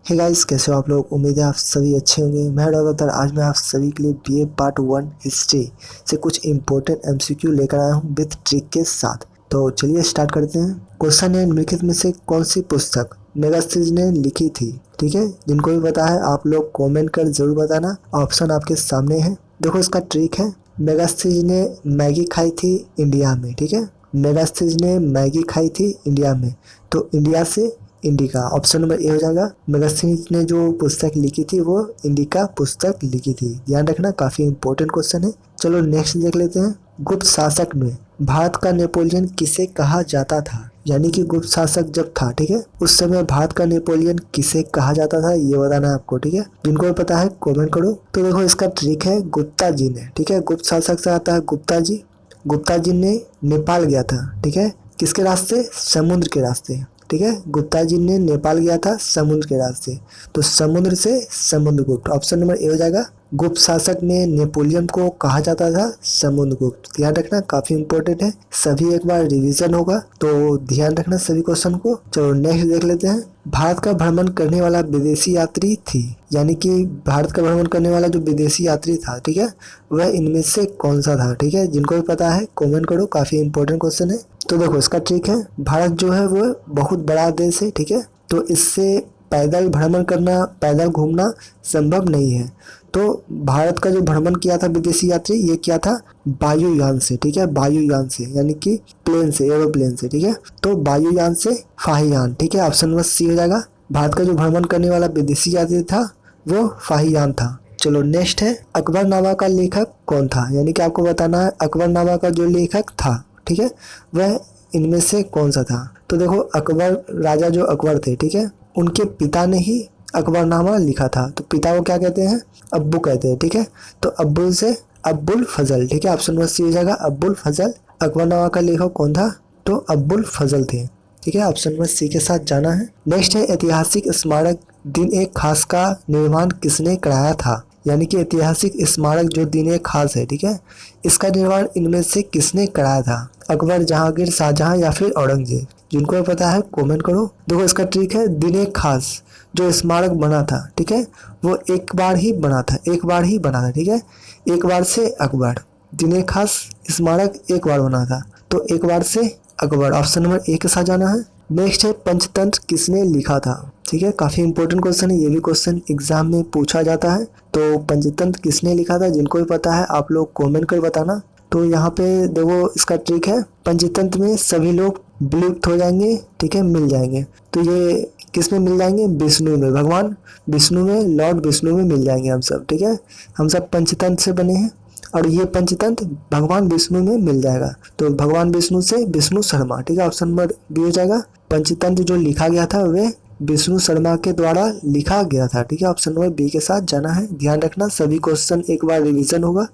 Hey guys, कैसे हो आप लोग। उम्मीद है आप सभी अच्छे होंगे। मैं लगातार आज मैं आप सभी के लिए बीए पार्ट 1 हिस्ट्री से कुछ इंपॉर्टेंट एमसीक्यू लेकर आया हूं विद ट्रिक के साथ। तो चलिए स्टार्ट करते हैं। क्वेश्चन है, निम्नलिखित में से कौन सी पुस्तक मेगास्थिज ने लिखी थी। ठीक है, जिनको भी पता है आप लोग कमेंट कर जरूर बताना। ऑप्शन आपके सामने है। देखो इसका ट्रिक है, मेगास्थिज ने मैगी खाई थी इंडिया में। ठीक है, मेगास्थिज ने मैगी खाई थी इंडिया में, तो इंडिया से इंडिका। ऑप्शन नंबर ए हो जाएगा। मेगास्थिज ने जो पुस्तक लिखी थी वो इंडिका पुस्तक लिखी थी। ध्यान रखना, काफी इंपॉर्टेंट क्वेश्चन है। चलो नेक्स्ट देख लेते हैं। गुप्त शासक में भारत का नेपोलियन किसे कहा जाता था। यानी कि गुप्त शासक जब था, ठीक है, उस समय भारत का नेपोलियन किसे कहा जाता था, ये बताना है आपको। ठीक है, जिनको भी पता है कमेंट करो। तो देखो इसका ट्रिक है, गुप्ता जी ने। ठीक है, गुप्त शासक से आता है गुप्ता जी। गुप्ता जी ने नेपाल गया था। ठीक है, किसके रास्ते, समुद्र के रास्ते। ठीक है, गुप्ता जी ने नेपाल गया था समुद्र के रास्ते, तो समुद्र से समुद्रगुप्त। ऑप्शन नंबर ए हो जाएगा। गुप्त शासक में नेपोलियन को कहा जाता था समुद्रगुप्त। ध्यान रखना, काफी इंपॉर्टेंट है, सभी एक बार रिवीजन होगा, तो ध्यान रखना सभी क्वेश्चन को। चलो नेक्स्ट देख लेते हैं। भारत का भ्रमण करने वाला विदेशी यात्री थी। यानी कि भारत का भ्रमण करने वाला जो विदेशी यात्री था, ठीक है, वह इनमें से कौन सा था। ठीक है, जिनको भी पता है कमेंट करो, काफी इंपॉर्टेंट क्वेश्चन है। तो देखो इसका ट्रिक है, भारत जो है वो बहुत बड़ा देश है। ठीक है, तो इससे पैदल भ्रमण करना, पैदल घूमना संभव नहीं है। तो भारत का जो भ्रमण किया था विदेशी यात्री, ये किया था वायुयान से। ठीक है, वायुयान से, यानी कि प्लेन से, एरोप्लेन से। ठीक है, तो वायुयान से फाहीयान। ठीक है, ऑप्शन नंबर सी हो जाएगा। भारत का जो भ्रमण करने वाला विदेशी यात्री था वो फाहीयान था। चलो नेक्स्ट है, अकबरनामा का लेखक कौन था। यानी कि आपको बताना है अकबरनामा का जो लेखक था, ठीक है, वह इनमें से कौन सा था। तो देखो अकबर, राजा जो अकबर थे, ठीक है, उनके पिता ने ही अकबरनामा लिखा था। तो पिता को क्या कहते हैं, अब्बू कहते हैं। ठीक है, तो अब्बुल से अब्बुल फजल। ठीक है, ऑप्शन नंबर सी हो जाएगा, अब्बुल फजल। अकबरनामा का लेखक कौन था, तो अब्बुल फजल थे। ठीक है, ऑप्शन नंबर सी के साथ जाना है। नेक्स्ट है, ऐतिहासिक स्मारक दिन ए खास का निर्माण किसने कराया था। यानी कि ऐतिहासिक स्मारक जो दिन ए खास है, ठीक है, इसका निर्माण इनमें से किसने कराया था। अकबर, जहांगीर, शाहजहां या फिर औरंगजेब। जिनको पता है कमेंट करो। देखो इसका ट्रिक है, दिन ए खास जो स्मारक बना था, ठीक है, वो एक बार ही बना था, एक बार ही बना था। ठीक है, एक बार से अकबर, दिन ए खास स्मारक एक बार बना था, तो एक बार से अकबर। ऑप्शन नंबर ए के साथ जाना है। नेक्स्ट है, पंचतंत्र किसने लिखा था। ठीक है, काफी इंपॉर्टेंट क्वेश्चन है, ये भी क्वेश्चन एग्जाम में पूछा जाता है। तो पंचतंत्र किसने लिखा था, जिनको भी पता है आप लोग कमेंट कर बताना। तो यहाँ पे देखो इसका ट्रिक है, पंचतंत्र में सभी लोग विलुप्त हो जाएंगे। ठीक है, मिल जाएंगे। तो ये किस में मिल जाएंगे, विष्णु में, भगवान विष्णु में, लॉर्ड विष्णु में मिल जाएंगे हम सब। ठीक है, हम सब पंचतंत्र से बने हैं और ये पंचतंत्र भगवान विष्णु में मिल जाएगा। तो भगवान विष्णु से विष्णु शर्मा। ठीक है, ऑप्शन नंबर बी हो जाएगा। पंचतंत्र जो लिखा गया था वे विष्णु शर्मा के द्वारा लिखा गया था। ठीक है, ऑप्शन नंबर बी के साथ जाना है। ध्यान रखना, सभी क्वेश्चन एक बार रिवीजन होगा,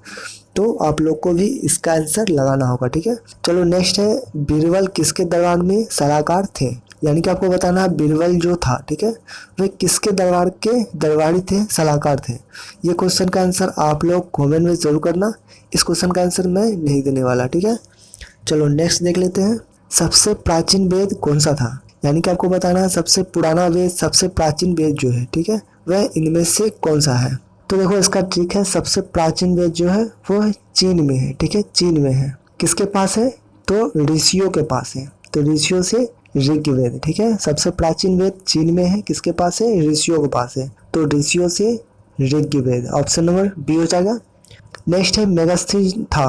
तो आप लोग को भी इसका आंसर लगाना होगा। ठीक है, चलो नेक्स्ट है, बीरबल किसके दरबार में सलाहकार थे। यानी कि आपको बताना है बीरबल जो था, ठीक है, वे किसके दरबार के दरबारी थे, सलाहकार थे। ये क्वेश्चन का आंसर आप लोग कमेंट में जरूर करना। इस क्वेश्चन का आंसर मैं नहीं देने वाला। ठीक है, चलो नेक्स्ट देख लेते हैं। सबसे प्राचीन वेद कौन सा था। यानी कि आपको बताना है सबसे पुराना वेद, सबसे प्राचीन वेद जो है, ठीक है, वह इनमें से कौन सा है। तो देखो इसका ट्रिक है, सबसे प्राचीन वेद जो है वो चीन में है। ठीक है, चीन में है। किसके पास है, तो ऋषियों के पास है। तो ऋषियों से ऋग्वेद। ठीक है, सबसे प्राचीन वेद चीन में है, किसके पास है, ऋषियों के पास है, तो ऋषियों से ऋग्वेद। ऑप्शन नंबर बी हो जाएगा। नेक्स्ट है, मेगास्थिज था।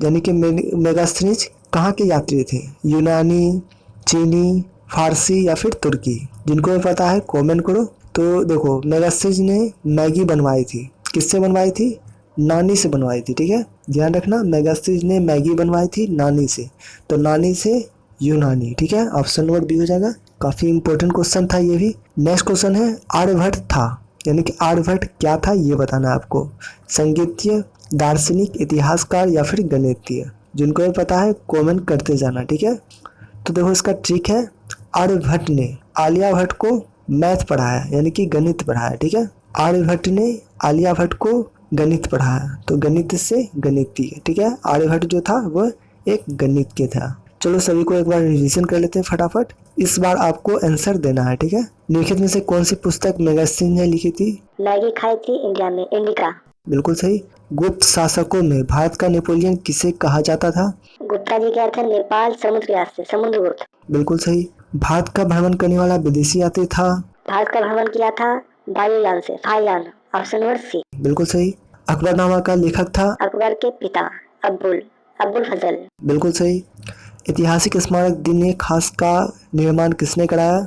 यानी कि मेगास्थिज कहाँ के यात्री थे, यूनानी, चीनी, फारसी या फिर तुर्की। जिनको भी पता है कमेंट करो। तो देखो मेगास्थिज ने मैगी बनवाई थी, किससे बनवाई थी, नानी से बनवाई थी। ठीक है, ध्यान रखना, मेगास्थिज ने मैगी बनवाई थी नानी से, तो नानी से यूनानी। ठीक है, ऑप्शन नंबर बी हो जाएगा। काफी इंपॉर्टेंट क्वेश्चन था ये भी। नेक्स्ट क्वेश्चन है, आर्यभट्ट था। यानी कि आर्यभट्ट क्या था ये बताना है आपको। संगीतज्ञ, दार्शनिक, इतिहासकार या फिर गणितज्ञ। जिनको भी पता है कमेंट करते जाना। ठीक है, तो देखो इसका ट्रिक है, आर्यभट्ट ने आलिया भट्ट को मैथ पढ़ाया, यानी कि गणित पढ़ाया। ठीक है, आर्यभट्ट ने आलिया भट्ट को गणित पढ़ाया, तो गणित से गणितज्ञ। ठीक है, आर्यभट्ट जो था वह एक गणितज्ञ था। चलो सभी को एक बार रिवीजन कर लेते हैं फटाफट। इस बार आपको आंसर देना है, ठीक है। निम्नलिखित में से कौन सी पुस्तक मेगास्टिन ने लिखी थी? मैगी खाई थी इंडिया में, इंडिका। बिल्कुल सही। गुप्त शासकों में भारत का नेपोलियन किसे कहा जाता था? गुप्ता जी गए थे नेपाल समुद्र यात्री, समुद्रगुप्त। बिल्कुल सही। भारत का भ्रमण करने वाला विदेशी यात्री था? भारत का भ्रमण किया था वायुयान से, फाइयान। Option number C. बिल्कुल सही। अकबरनामा का लेखक था? अकबर के पिता अब्बुल अब्बुल फजल। बिल्कुल सही। ऐतिहासिक स्मारक दिल खास का निर्माण किसने कराया?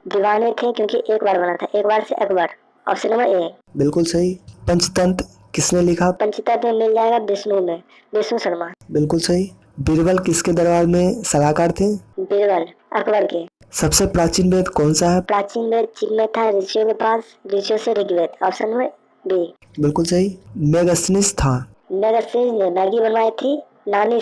दीवाने थे क्योंकि एक बार बना था, एक बार से अकबर। Option number A. बिल्कुल सही। पंचतंत्र किसने लिखा? पंचतंत्र में मिल जाएगा विष्णु में, विष्णु शर्मा। बिल्कुल सही। बीरबल किसके दरबार में सलाहकार थे? बीरबल अकबर के। सबसे प्राचीन वेद कौन सा है? प्राचीन वेद चीन में था, ऋषियों के पास, ऋषियों से ऋग्वेद। Option number B. बिल्कुल सही। मेगास्थिनिस था? मेगास्थिनिस ने मैगी बनवाई थी नानी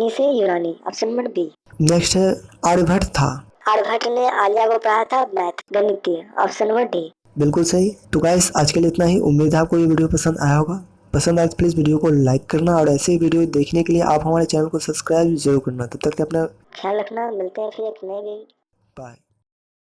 से यूनानी। Option number B. नेक्स्ट है आर्यभट्ट था? आर्यभट्ट ने आलिया को पढ़ाया था मैथ, गणितीय। Option number D. बिल्कुल सही। तो गाइस आज के लिए इतना ही। उम्मीद है आपको ये वीडियो पसंद आया होगा। पसंद आए तो प्लीज़ वीडियो को लाइक करना और ऐसे ही वीडियो देखने के लिए आप हमारे चैनल को सब्सक्राइब जरूर करना। तब तक के अपना ख्याल रखना। मिलते हैं फिर एक नए वीडियो। बाय।